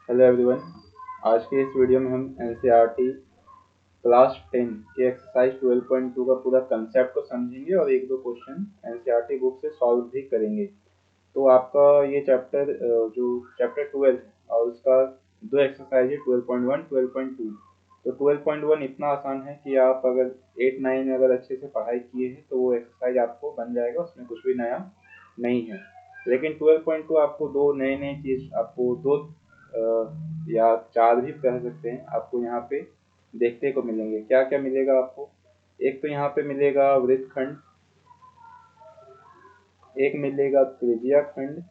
Hello everyone. आज के इस वीडियो में हम एनसीईआरटी क्लास 10 के एक्सरसाइज 12.2 का पूरा कंसेप्ट को समझेंगे और एक दो क्वेश्चन एनसीईआरटी बुक से सॉल्व भी करेंगे। तो आपका ये चैप्टर जो चैप्टर 12 है और उसका दो एक्सरसाइज है 12.1 12.2। तो 12.1 इतना आसान है कि आप अगर 8 9 अगर अच्छे से पढ़ाई किए हैं तो वो एक्सरसाइज आपको बन जाएगा, उसमें कुछ भी नया नहीं है। लेकिन 12.2 आपको दो नए नए चीज आपको दो या चार भी कह सकते हैं, आपको यहाँ पे देखने को मिलेंगे। क्या क्या मिलेगा आपको? एक तो यहाँ पे मिलेगा वृत्तखंड, एक मिलेगा त्रिज्या खंड,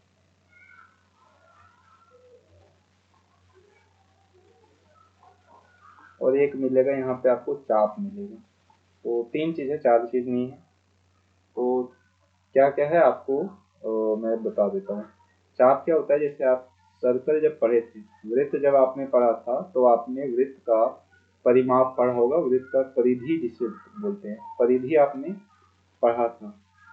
और एक मिलेगा यहाँ पे आपको चाप मिलेगा। तो तीन चीज है, चार चीज नहीं है। तो क्या क्या है आपको मैं बता देता हूँ। चाप क्या होता है? जैसे आप सर्कल जब पढ़े थे, वृत्त जब आपने पढ़ा था तो आपने वृत्त का परिमाप पढ़ा होगा, वृत्त का परिधि जिसे बोलते हैं, परिधि आपने पढ़ा था।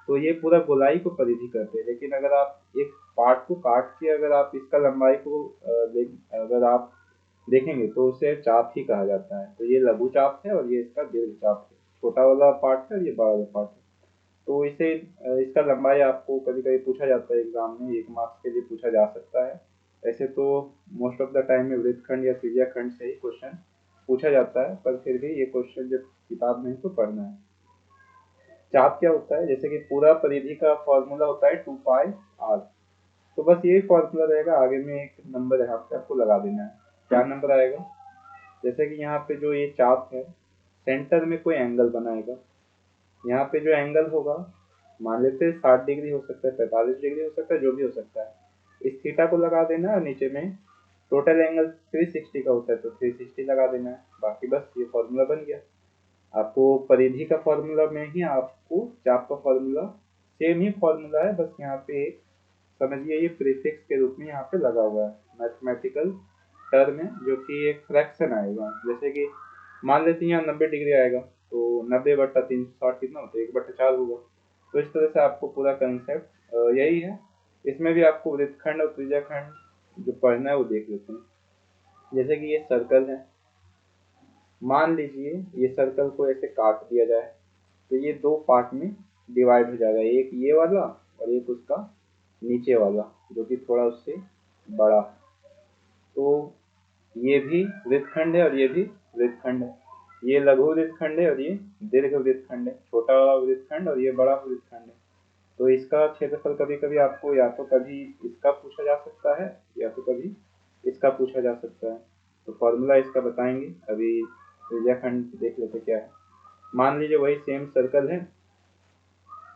तो ये पूरा गोलाई को परिधि करते हैं। लेकिन अगर आप एक पार्ट को काट के अगर आप इसका लंबाई को अगर आप देखेंगे तो उसे चाप ही कहा जाता है। तो ये लघु चाप है और ये इसका दीर्घ चाप है। छोटा वाला पार्ट है और ये बड़ा वाला पार्ट है। तो इसे इसका लंबाई आपको कभी कभी पूछा जाता है एग्जाम में, 1 मार्क्स के लिए पूछा जा सकता है। ऐसे तो मोस्ट ऑफ द टाइम में वृत्तखंड या त्रिज्याखंड से ही क्वेश्चन पूछा जाता है, पर फिर भी ये क्वेश्चन जब किताब में है तो पढ़ना है। चाप क्या होता है? जैसे कि पूरा परिधि का फॉर्मूला होता है 2 पाई आर। तो बस यही फॉर्मूला रहेगा, आगे में एक नंबर यहाँ पे आपको लगा देना है। क्या नंबर आएगा? जैसे कि यहाँ पे जो ये चाप है, सेंटर में कोई एंगल बनाएगा। यहाँ पे जो एंगल होगा, मान लेते हैं 60 डिग्री हो सकता है, 45 डिग्री हो सकता है, जो भी हो सकता है। इस थीटा को लगा देना है और नीचे में टोटल एंगल 360 का होता है तो 360 लगा देना है। बाकी बस ये फॉर्मूला बन गया। आपको परिधि का फॉर्मूला में ही आपको चाप का फॉर्मूला सेम ही फॉर्मूला है, बस यहाँ पे एक समझिए ये प्रीफिक्स के रूप में यहाँ पे लगा हुआ है मैथमेटिकल टर्म है, जो कि एक फ्रैक्शन आएगा। जैसे कि मान लेते हैं यहाँ 90 डिग्री आएगा, तो 90/360 कितना होता है? 1/4 होगा। तो इस तरह से आपको पूरा कंसेप्ट यही है। इसमें भी आपको वृत्तखंड और त्रिज्याखंड जो पढ़ना है वो देख लेते हैं। जैसे कि ये सर्कल है, मान लीजिए ये सर्कल को ऐसे काट दिया जाए तो ये दो पार्ट में डिवाइड हो जाएगा, एक ये वाला और एक उसका नीचे वाला जो कि थोड़ा उससे बड़ा है। तो ये भी वृत्तखंड है और ये भी वृत्तखंड है। ये लघु वृत्तखंड है और ये दीर्घ वृत्तखंड है। छोटा वाला वृत्तखंड और ये बड़ा वृत्तखंड है। तो इसका क्षेत्रफल कभी कभी आपको या तो कभी इसका पूछा जा सकता है या तो कभी इसका पूछा जा सकता है। तो फॉर्मूला इसका बताएंगे। अभी त्रिज्याखंड देख लेते क्या है। मान लीजिए वही सेम सर्कल है।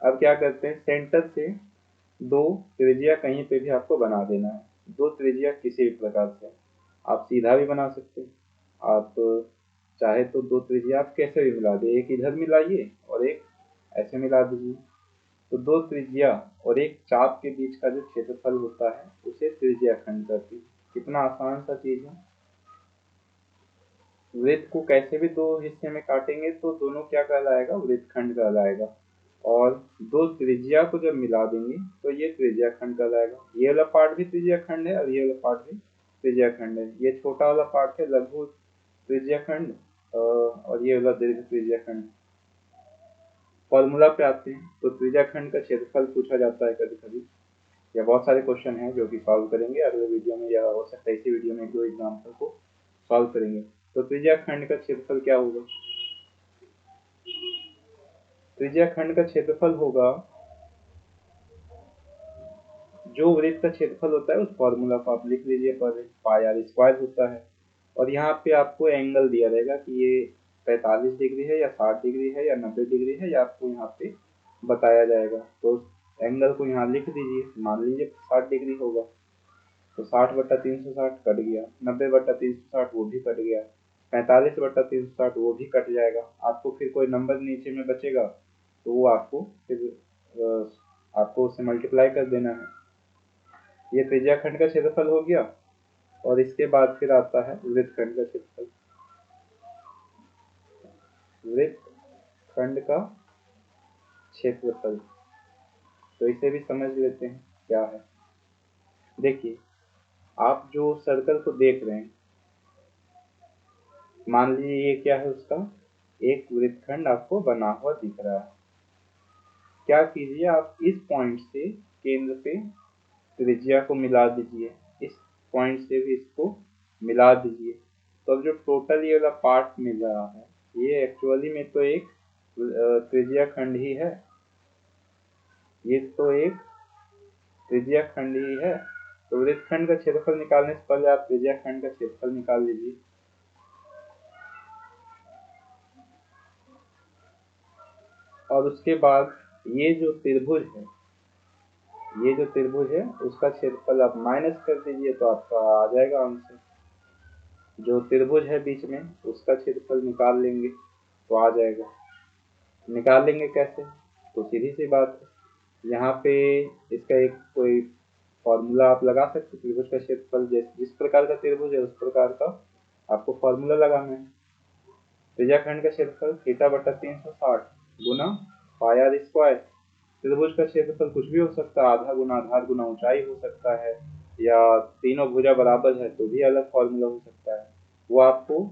अब क्या करते हैं, सेंटर से दो त्रिज्या कहीं पे भी आपको बना देना है। दो त्रिज्या किसी भी प्रकार से आप सीधा भी बना सकते हैं। आप चाहे तो दो त्रिज्या आप कैसे भी मिला दे, एक इधर मिलाइए और एक ऐसे मिला दीजिए। तो दो त्रिज्या और एक चाप के बीच का जो क्षेत्रफल होता है उसे त्रिज्याखंड कहते हैं। कितना आसान सा चीज है। वृत्त को कैसे भी दो हिस्से में काटेंगे तो दोनों क्या कहलाएगा? वृत्तखंड कहलाएगा। और दो त्रिज्या को जब मिला देंगे तो ये त्रिज्याखंड कहलाएगा। ये वाला पार्ट भी त्रिज्याखंड है और ये वाला पार्ट भी त्रिज्याखंड है। ये छोटा वाला पार्ट है लघु त्रिज्याखंड और ये वाला दीर्घ त्रिज्याखंड। फॉर्मूला पे आते हैं तो त्रिज्याखंड का क्षेत्रफल पूछा जाता है कभी कभी, या बहुत सारे क्वेश्चन हैं जो कि सॉल्व करेंगे अगले वीडियो में, या हो सकता है इसी वीडियो में एक दो एग्जाम्पल को सॉल्व करेंगे। तो त्रिज्याखंड का क्षेत्रफल क्या होगा? त्रिज्याखंड का क्षेत्रफल होगा, जो वृत्त का क्षेत्रफल होता है उस फॉर्मूला को आप लिख लीजिए, पर पाई आर स्क्वायर होता है। और यहाँ पे आपको एंगल दिया रहेगा कि ये 45 डिग्री है या 60 डिग्री है या 90 डिग्री है, या आपको यहाँ पे बताया जाएगा। तो एंगल को यहाँ लिख दीजिए। मान लीजिए 60 डिग्री होगा तो 60/360 कट गया, 90/360 वो भी कट गया, 45/360 वो भी कट जाएगा। आपको फिर कोई नंबर नीचे में बचेगा तो वो आपको फिर आपको उससे मल्टीप्लाई कर देना है। ये त्रिज्याखंड का क्षेत्रफल हो गया। और इसके बाद फिर आता है वृत्तखंड का क्षेत्रफल। वृत्तखंड का क्षेत्रफल, तो इसे भी समझ लेते हैं क्या है। देखिए, आप जो सर्कल को देख रहे हैं, मान लीजिए ये क्या है, उसका एक वृत्तखंड आपको बना हुआ दिख रहा है। क्या कीजिए, आप इस पॉइंट से केंद्र पे त्रिज्या को मिला दीजिए, इस पॉइंट से भी इसको मिला दीजिए। तो अब जो टोटल ये वाला पार्ट मिल रहा है, ये एक्चुअली में तो एक त्रिज्या खंड ही है, ये तो एक त्रिज्या खंड ही है। तो वृत्तखंड का क्षेत्रफल निकालने से पहले आप त्रिज्या खंड का क्षेत्रफल निकाल लीजिए। और उसके बाद ये जो त्रिभुज है, ये जो त्रिभुज है उसका क्षेत्रफल आप माइनस कर दीजिए तो आपका आ जाएगा आंसर। जो त्रिभुज है बीच में उसका क्षेत्रफल निकाल लेंगे तो आ जाएगा। निकाल लेंगे कैसे, तो सीधी सी बात है, यहाँ पे इसका एक कोई फॉर्मूला आप लगा सकते हैं। त्रिभुज का क्षेत्रफल जिस प्रकार का त्रिभुज है उस प्रकार का आपको फॉर्मूला लगाना है। त्रिज्याखंड का क्षेत्रफल थीटा बटा 360 गुना पाई आर स्क्वायर। त्रिभुज का क्षेत्रफल कुछ भी हो सकता है, आधा गुना आधार गुना ऊंचाई हो सकता है, या तीनों भुजा बराबर है तो भी अलग फॉर्मूला हो सकता है। वो आपको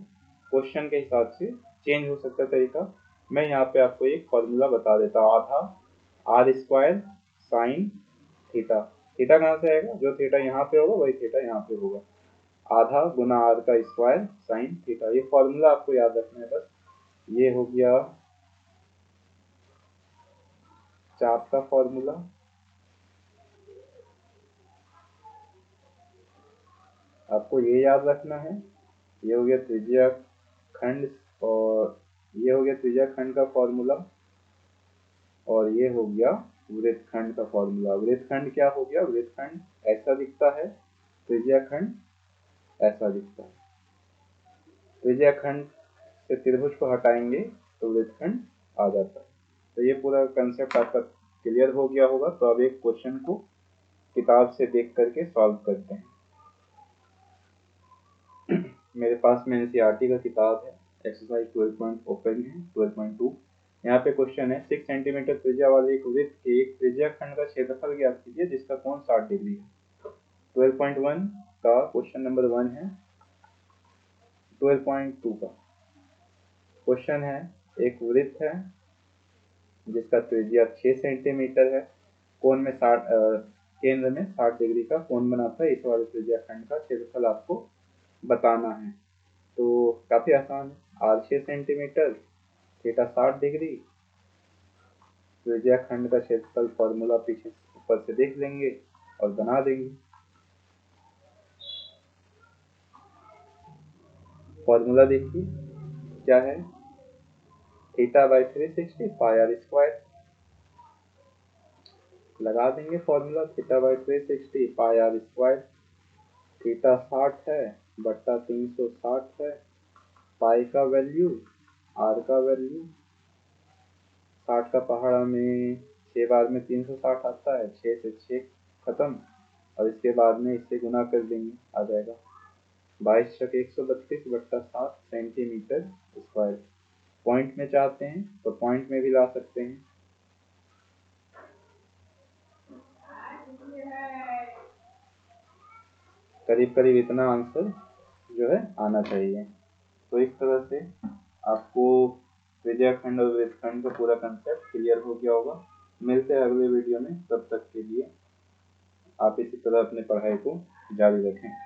क्वेश्चन के हिसाब से चेंज हो सकता है तरीका। मैं यहाँ पे आपको एक फॉर्मूला बता देता हूँ, आधा r square sine theta. Theta कहाँ से आएगा, जो थीटा यहाँ पे होगा वही थीटा यहाँ पे होगा, आधा गुना आर का स्क्वायर साइन थीटा। ये फॉर्मूला आपको याद रखना है बस। ये हो गया चाप का फॉर्मूला। आपको ये याद रखना है। ये हो गया त्रिज्या खंड, और ये हो गया त्रिज्या खंड का फॉर्मूला, और ये हो गया वृत्तखंड का फॉर्मूला। वृत्तखंड क्या हो गया, वृत्तखंड ऐसा दिखता है, त्रिज्या खंड ऐसा दिखता है। त्रिज्या खंड से त्रिभुज को हटाएंगे तो वृत्तखंड आ जाता है। तो ये पूरा कंसेप्ट आपका क्लियर हो गया होगा। तो अब एक क्वेश्चन को किताब से देख करके सॉल्व करते हैं। मेरे पास में एनसीईआरटी का किताब है, एक्सरसाइज 12 ओपन है 12.2। यहाँ पे क्वेश्चन है 6 सेंटीमीटर त्रिज्या वाले एक वृत्त के एक त्रिज्या खंड का क्षेत्रफल ज्ञात कीजिए जिसका कोण 60 डिग्री है। 12.1 का क्वेश्चन नंबर 1 है। 12.2 का क्वेश्चन है, एक वृत्त है जिसका त्रिज्या 6 सेंटीमीटर है, कोण में 60 केंद्र में 60 डिग्री का कोण बनाता है। इस वाले त्रिज्या खंड का क्षेत्रफल आपको बताना है। तो काफी आसान है, आर 6 सेंटीमीटर, थीटा 60 डिग्री, त्रिज्या खंड का क्षेत्रफल फॉर्मूला पीछे ऊपर से देख लेंगे और बना देंगे। फॉर्मूला देखिए क्या है, theta by 360 pi r square. लगा देंगे formula, theta by 360 pi r square. Theta 60 है बट्टा 360 है, पाई का वैल्यू, आर का वैल्यू, 60 का पहाड़ा में 6 बार में 360 आता है, 6 से 6 खत्म, और इसके बाद में इससे गुना कर देंगे, आ जाएगा 22 छक 132 बट्टा 7 सेंटीमीटर स्क्वायर। पॉइंट में चाहते हैं तो पॉइंट में भी ला सकते हैं। करीब करीब इतना आंसर जो है आना चाहिए। तो इस तरह से आपको त्रिज्याखंड और वृत्तखंड का पूरा कंसेप्ट क्लियर हो गया होगा। मिलते हैं अगले वीडियो में, तब तक के लिए आप इसी तरह अपने पढ़ाई को जारी रखें।